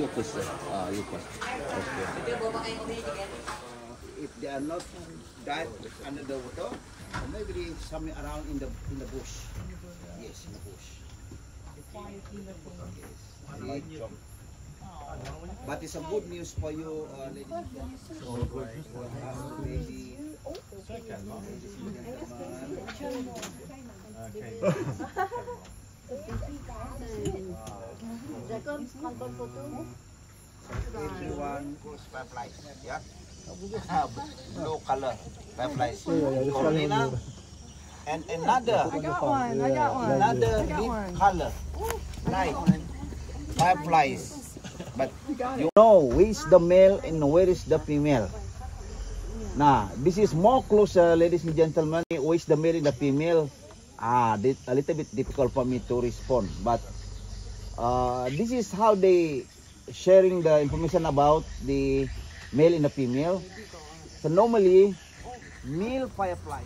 your question. Your question. Okay. If they are not died under the water, maybe somewhere around in the bush. Yes, in the bush. Yes. But it's a good news for you, ladies and gentlemen. Everyone goes fireflies, yeah? Blue color fireflies. Cornina and another deep color, like fireflies. But you know where is the male and where is the female. Now this is more closer, ladies and gentlemen. Where is the male and the female? A little bit difficult for me to respond, but this is how they sharing the information about the male and the female. So normally male firefly